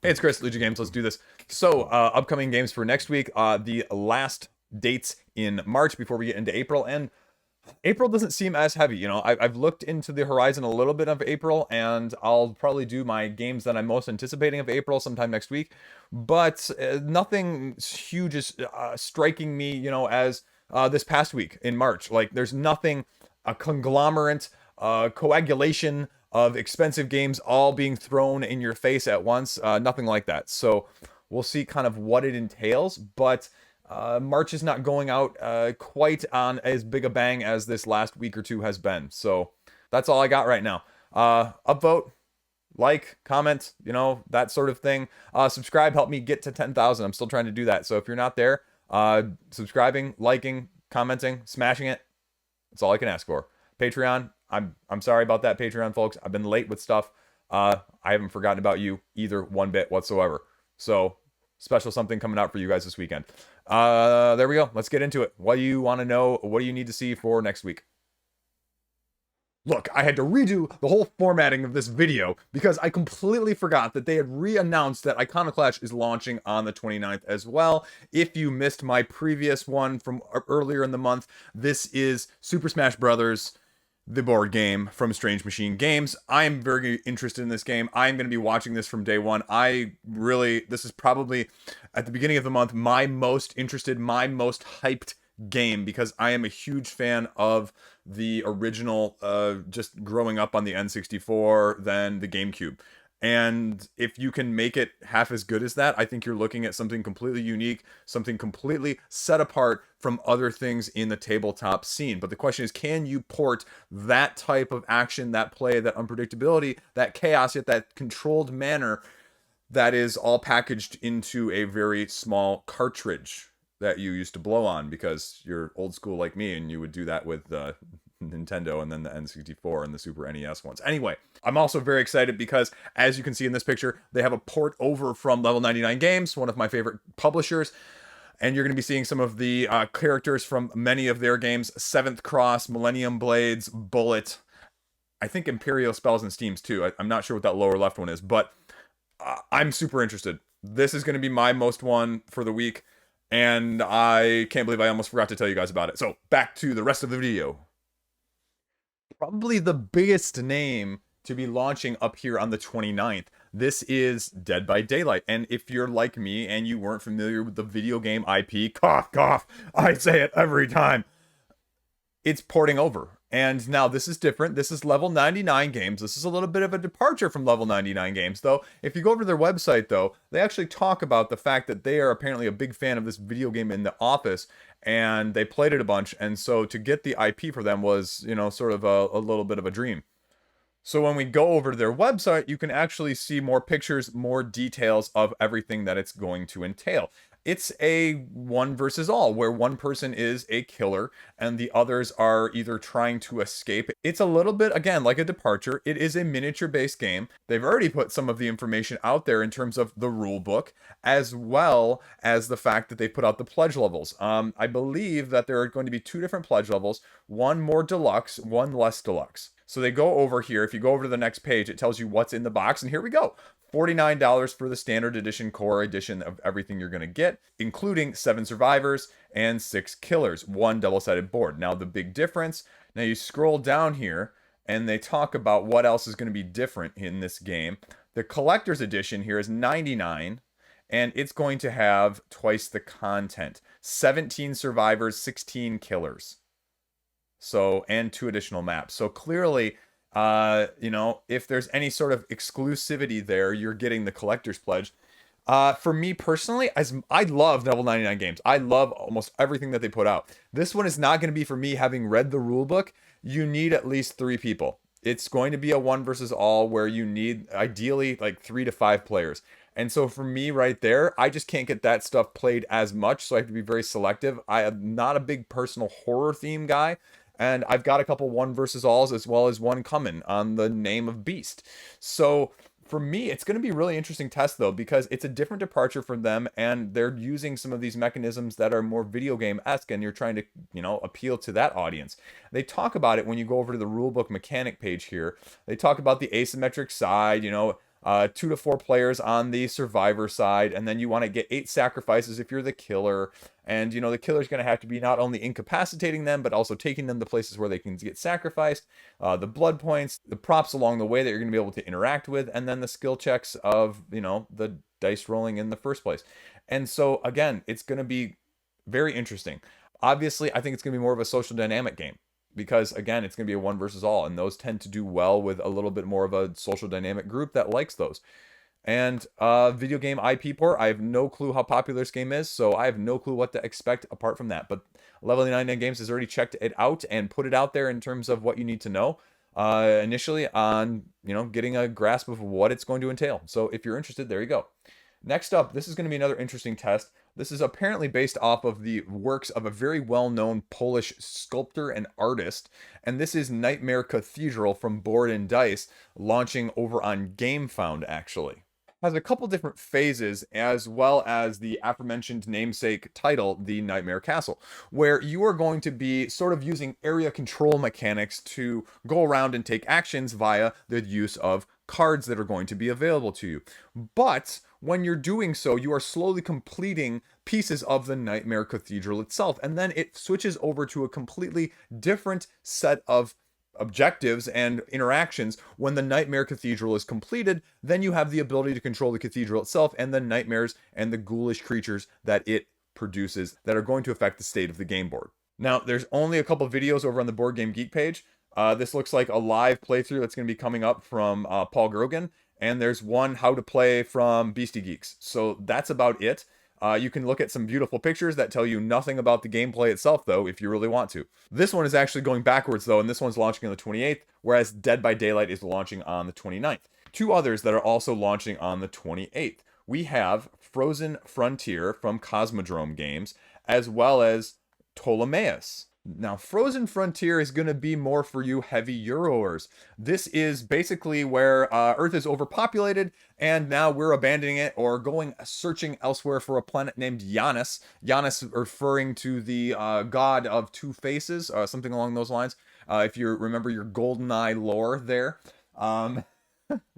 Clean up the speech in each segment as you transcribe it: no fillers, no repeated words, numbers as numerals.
Hey, it's Chris, Legion Games. Let's do this. So, upcoming games for next week. The last dates in March before we get into April, and April doesn't seem as heavy. You know, I've looked into the horizon a little bit of April, and I'll probably do my games that I'm most anticipating of April sometime next week. But nothing huge is striking me, you know, as this past week in March. Like, there's nothing, a conglomerate, coagulation of expensive games all being thrown in your face at once. Nothing like that. So we'll see kind of what it entails, but March is not going out quite on as big a bang as this last week or two has been. So that's all I got right now. Upvote, like, comment, you know, that sort of thing. Subscribe, help me get to 10,000. I'm still trying to do that. So if you're not there, subscribing, liking, commenting, smashing it, that's all I can ask for. Patreon, I'm sorry about that, Patreon folks. I've been late with stuff. I haven't forgotten about you either one bit whatsoever. So special something coming out for you guys this weekend. There we go. Let's get into it. What do you want to know? What do you need to see for next week? Look, I had to redo the whole formatting of this video because I completely forgot that they had re-announced that Iconoclash is launching on the 29th as well. If you missed my previous one from earlier in the month, this is Super Smash Bros., the board game from Strange Machine Games. I am very interested in this game. I'm going to be watching this from day one. This is probably, at the beginning of the month, my most interested, my most hyped game, because I am a huge fan of the original, just growing up on the N64, then the GameCube. And if you can make it half as good as that, I think you're looking at something completely unique, something completely set apart from other things in the tabletop scene. But the question is, can you port that type of action, that play, that unpredictability, that chaos, yet that controlled manner that is all packaged into a very small cartridge that you used to blow on because you're old school like me and you would do that with Nintendo and then the N64 and the Super NES ones. Anyway, I'm also very excited because, as you can see in this picture, they have a port over from Level 99 Games, one of my favorite publishers, and you're going to be seeing some of the characters from many of their games: Seventh Cross, Millennium Blades, Bullet, I think Imperial Spells and Steams too. I'm not sure what that lower left one is, but I'm super interested. This is going to be my most one for the week, and I can't believe I almost forgot to tell you guys about it. So back to the rest of the video. Probably the biggest name to be launching up here on the 29th. This is Dead by Daylight. And if you're like me and you weren't familiar with the video game IP, cough, cough, I say it every time, it's porting over. And now this is different. This is Level 99 Games. This is a little bit of a departure from Level 99 Games, though. If you go over to their website, though, they actually talk about the fact that they are apparently a big fan of this video game in the office, and they played it a bunch. And so to get the IP for them was, you know, sort of a little bit of a dream. So when we go over to their website, you can actually see more pictures, more details of everything that it's going to entail. It's a one versus all, where one person is a killer and the others are either trying to escape. It's a little bit, again, like a departure. It is a miniature-based game. They've already put some of the information out there in terms of the rule book, as well as the fact that they put out the pledge levels. I believe that there are going to be 2 different pledge levels, one more deluxe, one less deluxe. So they go over here. If you go over to the next page, it tells you what's in the box, and here we go. $49 for the standard edition, core edition of everything you're going to get, including 7 survivors and 6 killers, 1 double-sided board. Now, the big difference, now you scroll down here, and they talk about what else is going to be different in this game. The collector's edition here is $99, and it's going to have twice the content. 17 survivors, 16 killers. So, and 2 additional maps. So clearly, you know, if there's any sort of exclusivity there, you're getting the collector's pledge. For me personally, as I love Level 99 Games, I love almost everything that they put out. This one is not going to be for me, having read the rule book. You need at least 3 people. It's going to be a one versus all, where you need ideally like 3 to 5 players. And so for me right there, I just can't get that stuff played as much, so I have to be very selective. I am not a big personal horror theme guy, and I've got a couple one versus alls as well as one coming on the Name of Beast. So for me, it's going to be a really interesting test, though, because it's a different departure from them, and they're using some of these mechanisms that are more video game-esque, and you're trying to, you know, appeal to that audience. They talk about it when you go over to the rulebook mechanic page here. They talk about the asymmetric side, you know, 2 to 4 players on the survivor side, and then you want to get 8 sacrifices if you're the killer. And, the killer's going to have to be not only incapacitating them, but also taking them to places where they can get sacrificed, the blood points, the props along the way that you're going to be able to interact with, and then the skill checks of, the dice rolling in the first place. And so, again, it's going to be very interesting. Obviously, I think it's going to be more of a social dynamic game because, again, it's going to be a one versus all, and those tend to do well with a little bit more of a social dynamic group that likes those. And video game IP port, I have no clue how popular this game is, so I have no clue what to expect apart from that. But Level 99 Games has already checked it out and put it out there in terms of what you need to know initially on, getting a grasp of what it's going to entail. So if you're interested, there you go. Next up, this is going to be another interesting test. This is apparently based off of the works of a very well-known Polish sculptor and artist, and this is Nightmare Cathedral from Board and Dice, launching over on GameFound, actually. Has a couple different phases, as well as the aforementioned namesake title, the Nightmare Castle, where you are going to be sort of using area control mechanics to go around and take actions via the use of cards that are going to be available to you. But when you're doing so, you are slowly completing pieces of the Nightmare Cathedral itself, and then it switches over to a completely different set of objectives and interactions. When the Nightmare Cathedral is completed, then you have the ability to control the cathedral itself and the nightmares and the ghoulish creatures that it produces that are going to affect the state of the game board. Now, there's only a couple videos over on the Board Game Geek page. This looks like a live playthrough that's going to be coming up from Paul Grogan, and there's one how to play from Beastie Geeks. So that's about it. You can look at some beautiful pictures that tell you nothing about the gameplay itself, though, if you really want to. This one is actually going backwards, though, and this one's launching on the 28th, whereas Dead by Daylight is launching on the 29th. 2 others that are also launching on the 28th. We have Frozen Frontier from Cosmodrome Games, as well as Ptolemaeus. Now, Frozen Frontier is going to be more for you heavy Euroers. This is basically where Earth is overpopulated, and now we're abandoning it or going searching elsewhere for a planet named Janus. Janus referring to the god of 2 faces, something along those lines. If you remember your GoldenEye lore there.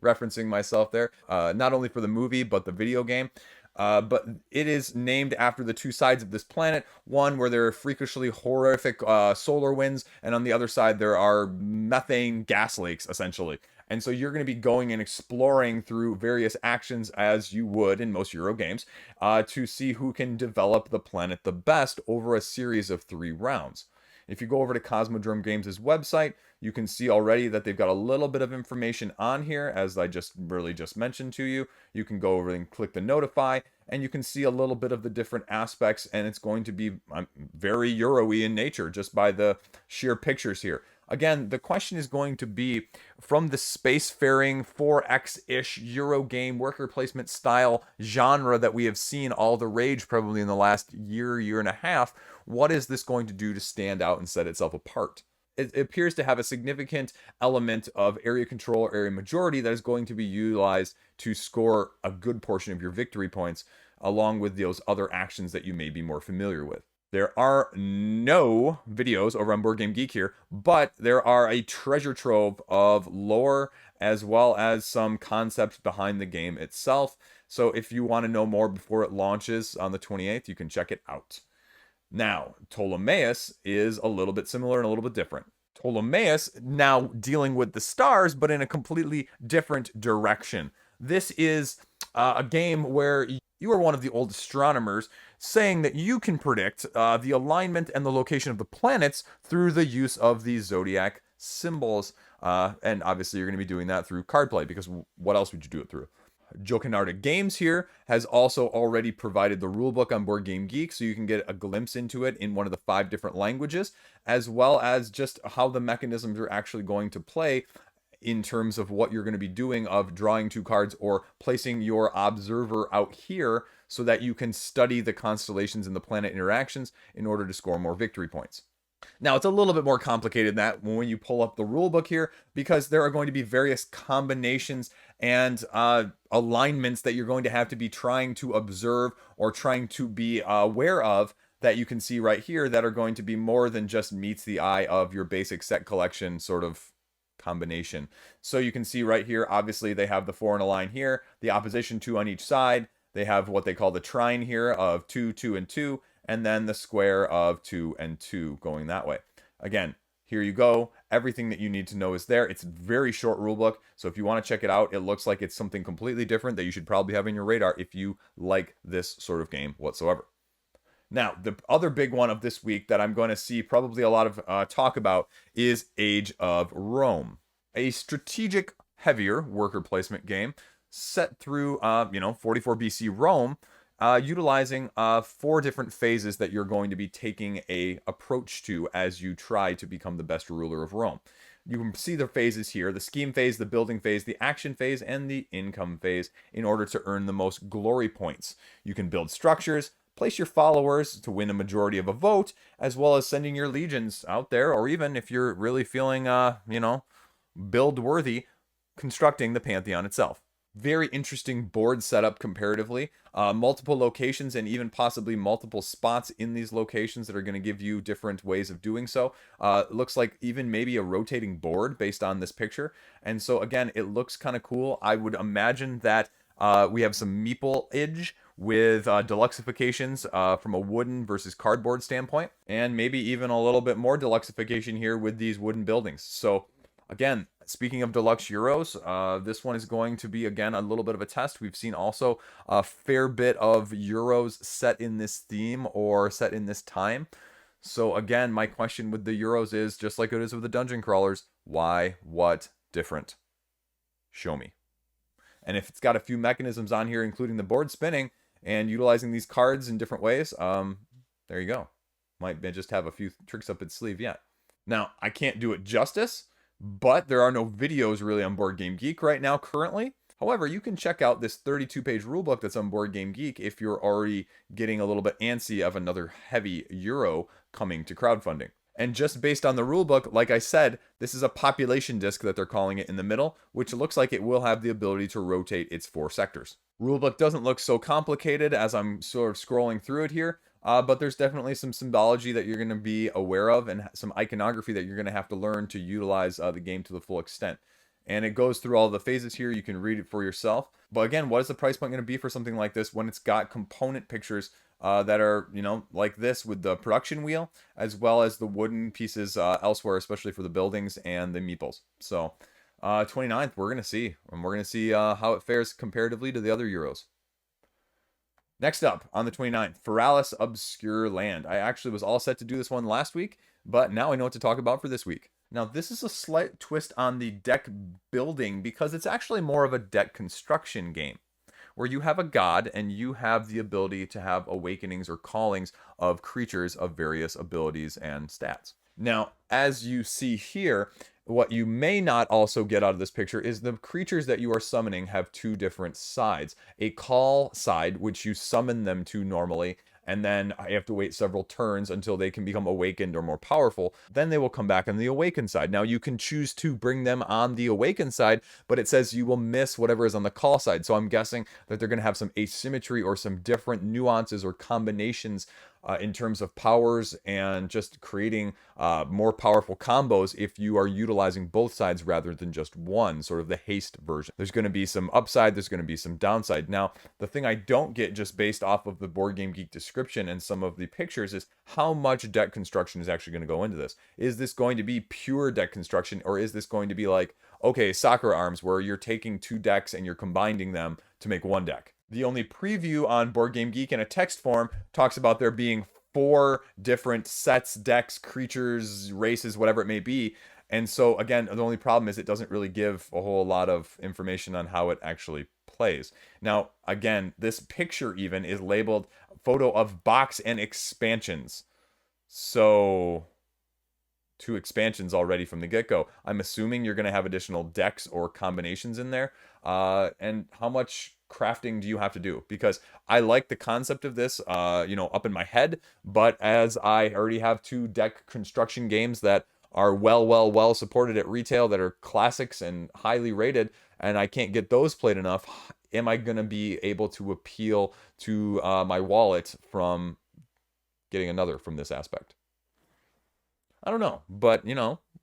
Referencing myself there. Not only for the movie, but the video game. But it is named after the 2 sides of this planet. One where there are freakishly horrific solar winds, and on the other side there are methane gas lakes, essentially. And so you're going to be going and exploring through various actions, as you would in most Euro games, to see who can develop the planet the best over a series of 3 rounds. If you go over to Cosmodrome Games' website, you can see already that they've got a little bit of information on here, as I just mentioned to you. You can go over and click the notify, and you can see a little bit of the different aspects, and it's going to be very Euro-y in nature, just by the sheer pictures here. Again, the question is going to be, from the spacefaring 4X-ish Euro game worker placement style genre that we have seen all the rage probably in the last year and a half, what is this going to do to stand out and set itself apart? It appears to have a significant element of area control or area majority that is going to be utilized to score a good portion of your victory points, along with those other actions that you may be more familiar with. There are no videos over on Board Game Geek here, but there are a treasure trove of lore as well as some concepts behind the game itself. So if you want to know more before it launches on the 28th, you can check it out. Now, Ptolemaeus is a little bit similar and a little bit different. Ptolemaeus now dealing with the stars, but in a completely different direction. This is a game where you are one of the old astronomers, saying that you can predict the alignment and the location of the planets through the use of these zodiac symbols. And obviously you're going to be doing that through card play, because what else would you do it through? Jokinarda Games here has also already provided the rulebook on Board Game Geek, so you can get a glimpse into it in one of the 5 different languages, as well as just how the mechanisms are actually going to play in terms of what you're going to be doing of drawing 2 cards or placing your observer out here so that you can study the constellations and the planet interactions in order to score more victory points. Now, it's a little bit more complicated than that when you pull up the rulebook here, because there are going to be various combinations and alignments that you're going to have to be trying to observe or trying to be aware of, that you can see right here, that are going to be more than just meets the eye of your basic set collection sort of combination. So you can see right here, obviously they have the 4 in a line here, the opposition 2 on each side. They have what they call the trine here of 2, 2, and 2, and then the square of 2 and 2 going that way. Again, here you go. Everything that you need to know is there. It's a very short rulebook, so if you want to check it out, it looks like it's something completely different that you should probably have in your radar if you like this sort of game whatsoever. Now, the other big one of this week that I'm going to see probably a lot of talk about is Age of Rome, a strategic, heavier worker placement game set through, 44 BC Rome, utilizing 4 different phases that you're going to be taking a approach to as you try to become the best ruler of Rome. You can see the phases here: the scheme phase, the building phase, the action phase, and the income phase in order to earn the most glory points. You can build structures, place your followers to win a majority of a vote, as well as sending your legions out there, or even if you're really feeling, build worthy, constructing the Pantheon itself. Very interesting board setup comparatively. Multiple locations and even possibly multiple spots in these locations that are going to give you different ways of doing so. Looks like even maybe a rotating board based on this picture. And so again, it looks kind of cool. I would imagine that we have some meeple-age with deluxeifications from a wooden versus cardboard standpoint, and maybe even a little bit more deluxeification here with these wooden buildings. So again, speaking of deluxe Euros, this one is going to be, again, a little bit of a test. We've seen also a fair bit of Euros set in this theme or set in this time. So again, my question with the Euros is, just like it is with the dungeon crawlers, why, what, different? Show me. And if it's got a few mechanisms on here, including the board spinning and utilizing these cards in different ways, there you go. Might just have a few tricks up its sleeve yet. Now, I can't do it justice, but there are no videos really on Board Game Geek right now currently. However, you can check out this 32-page rulebook that's on Board Game Geek if you're already getting a little bit antsy of another heavy Euro coming to crowdfunding. And just based on the rulebook, like I said, this is a population disc that they're calling it in the middle, which looks like it will have the ability to rotate its 4 sectors. Rulebook doesn't look so complicated as I'm sort of scrolling through it here, but there's definitely some symbology that you're going to be aware of and some iconography that you're going to have to learn to utilize the game to the full extent. And it goes through all the phases here. You can read it for yourself. But again, what is the price point going to be for something like this when it's got component pictures that are, like this with the production wheel, as well as the wooden pieces elsewhere, especially for the buildings and the meeples. So 29th, we're going to see. And we're going to see how it fares comparatively to the other Euros. Next up, on the 29th, Feralis Obscure Land. I actually was all set to do this one last week, but now I know what to talk about for this week. Now, this is a slight twist on the deck building because it's actually more of a deck construction game, where you have a god and you have the ability to have awakenings or callings of creatures of various abilities and stats. Now, as you see here, what you may not also get out of this picture is the creatures that you are summoning have 2 different sides. A call side, which you summon them to normally, and then I have to wait several turns until they can become awakened or more powerful. Then they will come back on the awakened side. Now, you can choose to bring them on the awakened side, but it says you will miss whatever is on the call side. So I'm guessing that they're going to have some asymmetry or some different nuances or combinations in terms of powers and just creating more powerful combos if you are utilizing both sides rather than just one, sort of the haste version. There's going to be some upside, there's going to be some downside. Now, the thing I don't get just based off of the Board Game Geek description and some of the pictures is how much deck construction is actually going to go into this. Is this going to be pure deck construction, or is this going to be like, okay, soccer arms, where you're taking 2 decks and you're combining them to make 1 deck? The only preview on Board Game Geek in a text form talks about there being 4 different sets, decks, creatures, races, whatever it may be. And so, again, the only problem is it doesn't really give a whole lot of information on how it actually plays. Now, again, this picture even is labeled photo of box and expansions. So 2 expansions already from the get-go. I'm assuming you're going to have additional decks or combinations in there. And how much crafting do you have to do? Because I like the concept of this, up in my head, but as I already have 2 deck construction games that are well supported at retail, that are classics and highly rated, and I can't get those played enough, am I going to be able to appeal to my wallet from getting another from this aspect? I don't know, but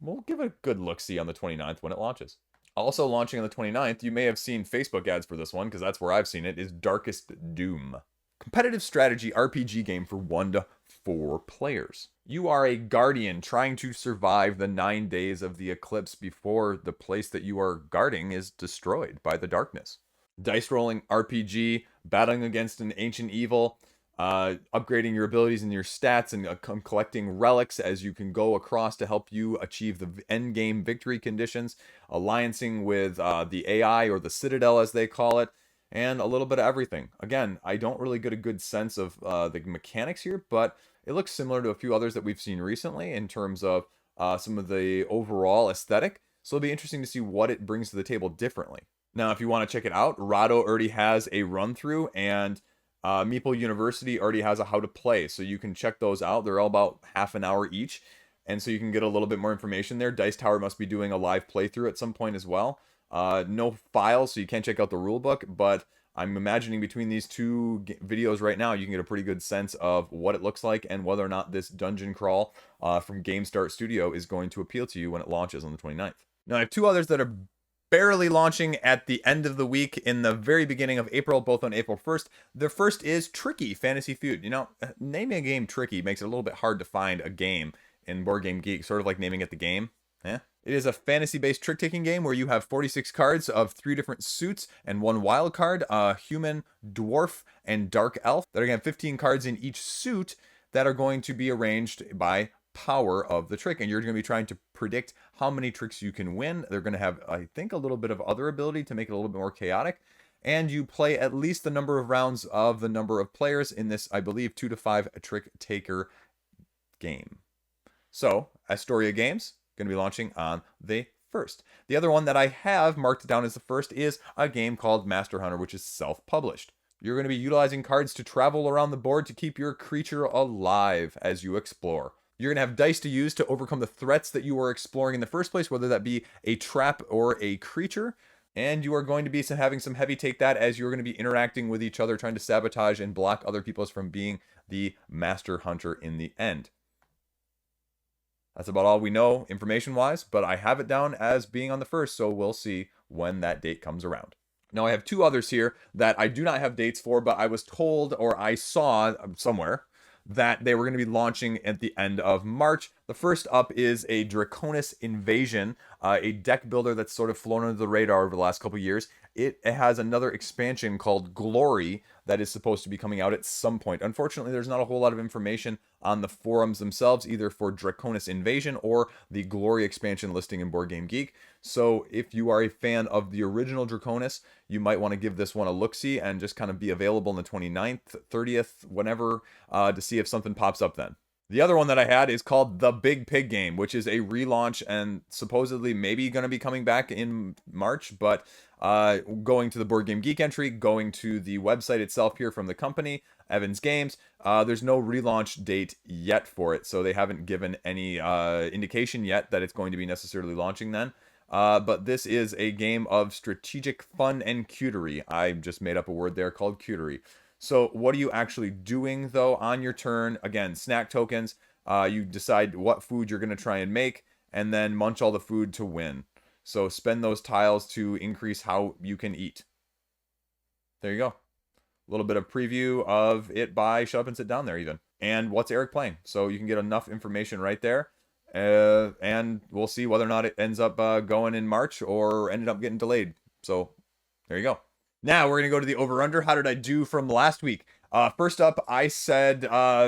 we'll give it a good look-see on the 29th when it launches. Also launching on the 29th, you may have seen Facebook ads for this one, because that's where I've seen it, is Darkest Doom. Competitive strategy RPG game for 1 to 4 players. You are a guardian trying to survive the 9 days of the eclipse before the place that you are guarding is destroyed by the darkness. Dice rolling RPG, battling against an ancient evil, upgrading your abilities and your stats, and collecting relics as you can go across to help you achieve the end game victory conditions, alliancing with the AI, or the Citadel as they call it, and a little bit of everything. Again, I don't really get a good sense of the mechanics here, but it looks similar to a few others that we've seen recently in terms of some of the overall aesthetic. So it'll be interesting to see what it brings to the table differently. Now, if you want to check it out, Rahdo already has a run through, and Meeple University already has a how to play. So you can check those out. They're all about half an hour each. And so you can get a little bit more information there. Dice Tower must be doing a live playthrough at some point as well. No files, so you can't check out the rulebook, but I'm imagining between these two videos right now, you can get a pretty good sense of what it looks like and whether or not this dungeon crawl from Game Start Studio is going to appeal to you when it launches on the 29th. Now, I have two others that are barely launching at the end of the week in the very beginning of April, both on April 1st. The first is Tricky Fantasy Feud. You know, naming a game Tricky makes it a little bit hard to find a game in Board Game Geek, sort of like naming it the game. It is a fantasy-based trick-taking game where you have 46 cards of 3 different suits and 1 wild card, human, dwarf, and dark elf, that are going to have 15 cards in each suit that are going to be arranged by power of the trick, and you're going to be trying to predict how many tricks you can win. They're going to have, I think, a little bit of other ability to make it a little bit more chaotic, and you play at least the number of rounds of the number of players in this, I believe, 2 to 5 trick-taker game. So, Astoria Games, going to be launching on the 1st. The other one that I have marked down as the 1st is a game called Master Hunter, which is self-published. You're going to be utilizing cards to travel around the board to keep your creature alive as you explore. You're going to have dice to use to overcome the threats that you were exploring in the first place, whether that be a trap or a creature. And you are going to be having some heavy take that as you're going to be interacting with each other, trying to sabotage and block other people from being the Master Hunter in the end. That's about all we know information-wise, but I have it down as being on the 1st, so we'll see when that date comes around. Now, I have 2 others here that I do not have dates for, but I was told, or I saw somewhere, that they were going to be launching at the end of March. The first up is a Draconis Invasion, a deck builder that's sort of flown under the radar over the last couple years. It has another expansion called Glory that is supposed to be coming out at some point. Unfortunately, there's not a whole lot of information on the forums themselves, either for Draconis Invasion or the Glory expansion listing in Board Game Geek. So if you are a fan of the original Draconis, you might want to give this one a look-see and just kind of be available on the 29th, 30th, whenever, to see if something pops up then. The other one that I had is called The Big Pig Game, which is a relaunch and supposedly maybe going to be coming back in March, but going to the Board Game Geek entry, going to the website itself here from the company, Evans Games, there's no relaunch date yet for it, so they haven't given any indication yet that it's going to be necessarily launching then. But this is a game of strategic fun and cutery. I just made up a word there called cutery. So what are you actually doing, though, on your turn? Again, snack tokens. You decide what food you're going to try and make, and then munch all the food to win. So spend those tiles to increase how you can eat. There you go. A little bit of preview of it by Shut Up and Sit Down there, even. And what's Eric playing? So you can get enough information right there. And we'll see whether or not it ends up going in March or ended up getting delayed. So there you go. Now we're going to go to the over-under. How did I do from last week? First up, I said,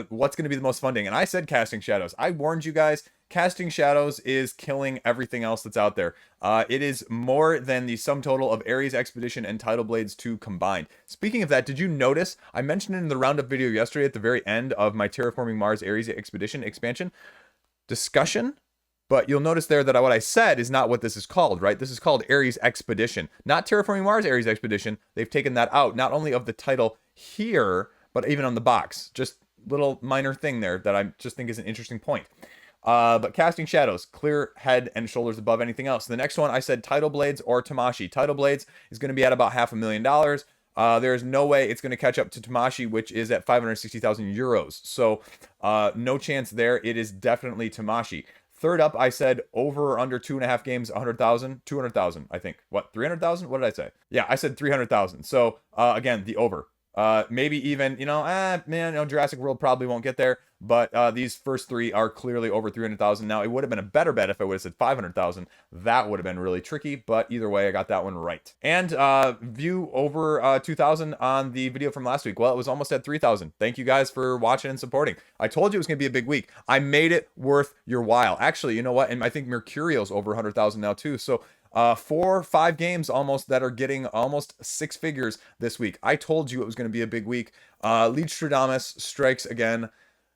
what's going to be the most funding? And I said Casting Shadows. I warned you guys, Casting Shadows is killing everything else that's out there. It is more than the sum total of Ares Expedition and Tidal Blades 2 combined. Speaking of that, did you notice, I mentioned it in the roundup video yesterday at the very end of my Terraforming Mars Ares Expedition expansion discussion? But you'll notice there that what I said is not what this is called, right? This is called Ares Expedition, not Terraforming Mars Ares Expedition. They've taken that out, not only of the title here, but even on the box. Just little minor thing there that I just think is an interesting point. But Casting Shadows, clear head and shoulders above anything else. The next one, I said Tidal Blades or Tamashii. Tidal Blades is going to be at about $500,000. There's no way it's going to catch up to Tamashii, which is at 560,000 euros. So no chance there. It is definitely Tamashii. Third up, I said over or under 2.5 games, 100,000, 200,000, I think. What, 300,000? What did I say? Yeah, I said 300,000. So again, the over. Maybe even, Jurassic World probably won't get there, but these first three are clearly over 300,000. Now, it would have been a better bet if I would have said 500,000. That would have been really tricky, but either way, I got that one right. And view over 2,000 on the video from last week. Well, it was almost at 3,000. Thank you guys for watching and supporting. I told you it was going to be a big week. I made it worth your while. Actually, you know what? And I think Mercurio's over 100,000 now too. So 4 or 5 games almost that are getting almost 6 figures this week. I told you it was going to be a big week. Liegestradamus strikes again.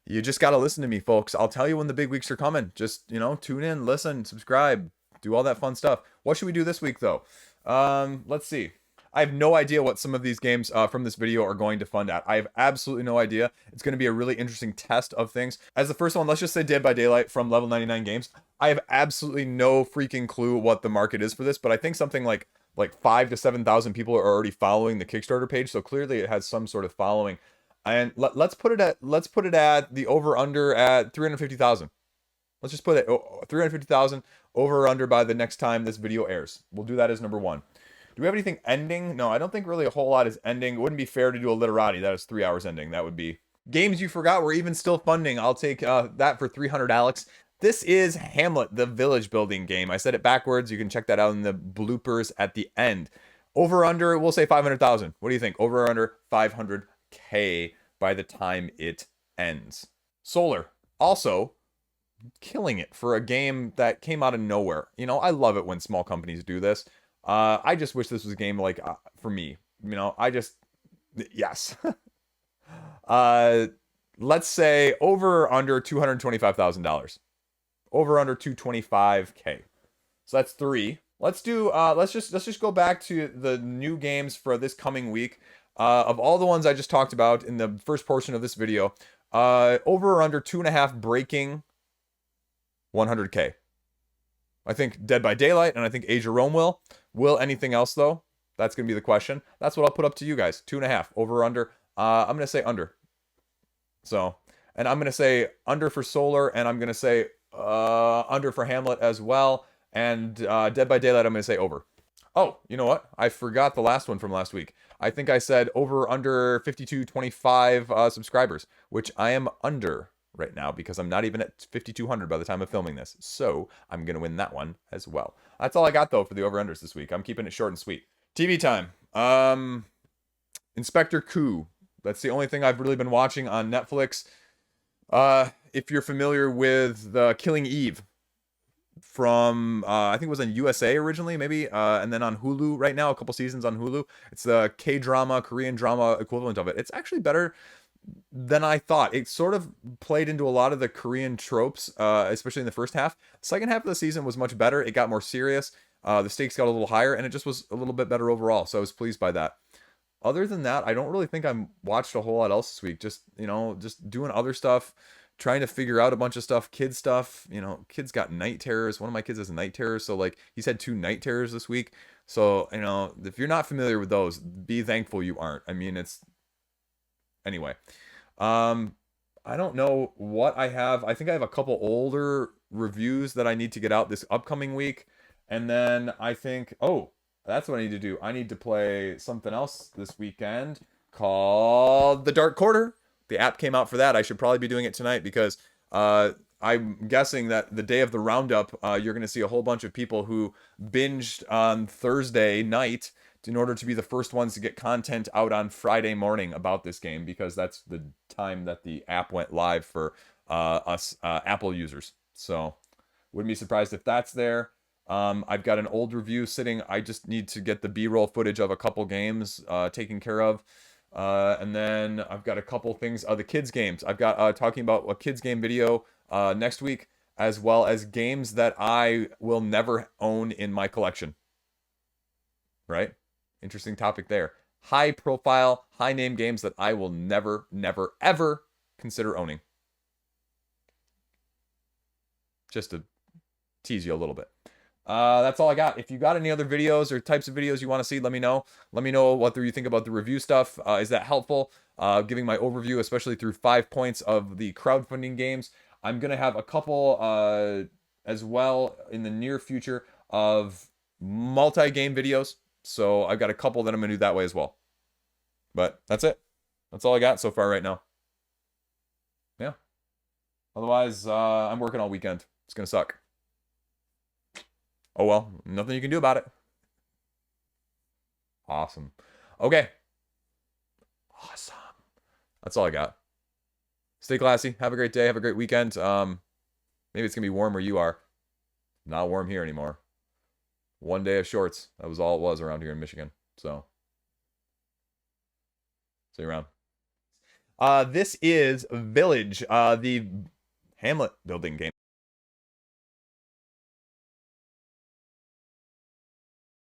You just got to listen to me, folks. I'll tell you when the big weeks are coming. Just, tune in, listen, subscribe, do all that fun stuff. What should we do this week, though? Let's see. I have no idea what some of these games from this video are going to fund at. I have absolutely no idea. It's going to be a really interesting test of things. As the first one, let's just say Dead by Daylight from Level 99 Games. I have absolutely no freaking clue what the market is for this, but I think something like 5,000 to 7,000 people are already following the Kickstarter page, so clearly it has some sort of following. And let's put it at the over under at 350,000. Let's just put it 350,000 over or under by the next time this video airs. We'll do that as number 1. Do we have anything ending? No, I don't think really a whole lot is ending. It wouldn't be fair to do a literati. That is 3 hours ending. That would be games you forgot we're even still funding. I'll take that for 300, Alex. This is Hamlet, the village building game. I said it backwards. You can check that out in the bloopers at the end. Over under, we'll say 500,000. What do you think? Over or under 500K by the time it ends. Solar, also killing it for a game that came out of nowhere. I love it when small companies do this. I just wish this was a game like for me. Yes. Let's say over or under $225,000. Over under 225K. So that's 3. Let's do let's just go back to the new games for this coming week. Of all the ones I just talked about in the first portion of this video, over or under 2.5 breaking 100K. I think Dead by Daylight and I think Age of Rome will. Will anything else though? That's going to be the question. That's what I'll put up to you guys. 2.5 over or under. I'm going to say under. So, and I'm going to say under for Solar, and I'm going to say under for Hamlet as well. And Dead by Daylight, I'm going to say over. Oh, you know what? I forgot the last one from last week. I think I said over under 5225 subscribers, which I am under right now because I'm not even at 5,200 by the time of filming this. So I'm going to win that one as well. That's all I got, though, for the over-unders this week. I'm keeping it short and sweet. TV time. Inspector Coup. That's the only thing I've really been watching on Netflix. If you're familiar with the Killing Eve from, I think it was on USA originally, maybe, and then on Hulu right now, a couple seasons on Hulu. It's the K-drama, Korean drama equivalent of it. It's actually better than I thought. It sort of played into a lot of the Korean tropes, especially in the first half. Second half of the season was much better. It got more serious. The stakes got a little higher, and it just was a little bit better overall. So I was pleased by that. Other than that, I don't really think I watched a whole lot else this week. Just doing other stuff, trying to figure out a bunch of stuff, kid stuff. Kids got night terrors. One of my kids has night terrors. So he's had 2 night terrors this week. So, if you're not familiar with those, be thankful you aren't. I mean, anyway. I don't know what I have. I think I have a couple older reviews that I need to get out this upcoming week. And then I think, that's what I need to do. I need to play something else this weekend called The Dark Quarter. The app came out for that. I should probably be doing it tonight because I'm guessing that the day of the roundup, you're going to see a whole bunch of people who binged on Thursday night in order to be the first ones to get content out on Friday morning about this game, because that's the time that the app went live for us Apple users. So wouldn't be surprised if that's there. I've got an old review sitting. I just need to get the B-roll footage of a couple games taken care of. And then I've got a couple things, the kids games. I've got talking about a kids game video next week, as well as games that I will never own in my collection. Right? Interesting topic there. High profile, high name games that I will never, never, ever consider owning. Just to tease you a little bit. That's all I got. If you got any other videos or types of videos you want to see, let me know. Let me know what you think about the review stuff. Is that helpful? Giving my overview, especially through 5 points of the crowdfunding games. I'm going to have a couple as well in the near future of multi-game videos. So I've got a couple that I'm going to do that way as well. But that's it. That's all I got so far right now. Yeah. Otherwise, I'm working all weekend. It's going to suck. Oh well, nothing you can do about it. Awesome. Okay. Awesome. That's all I got. Stay classy. Have a great day. Have a great weekend. Maybe it's going to be warm where you are. Not warm here anymore. One day of shorts. That was all it was around here in Michigan. So, see you around. This is Village, the Hamlet building game.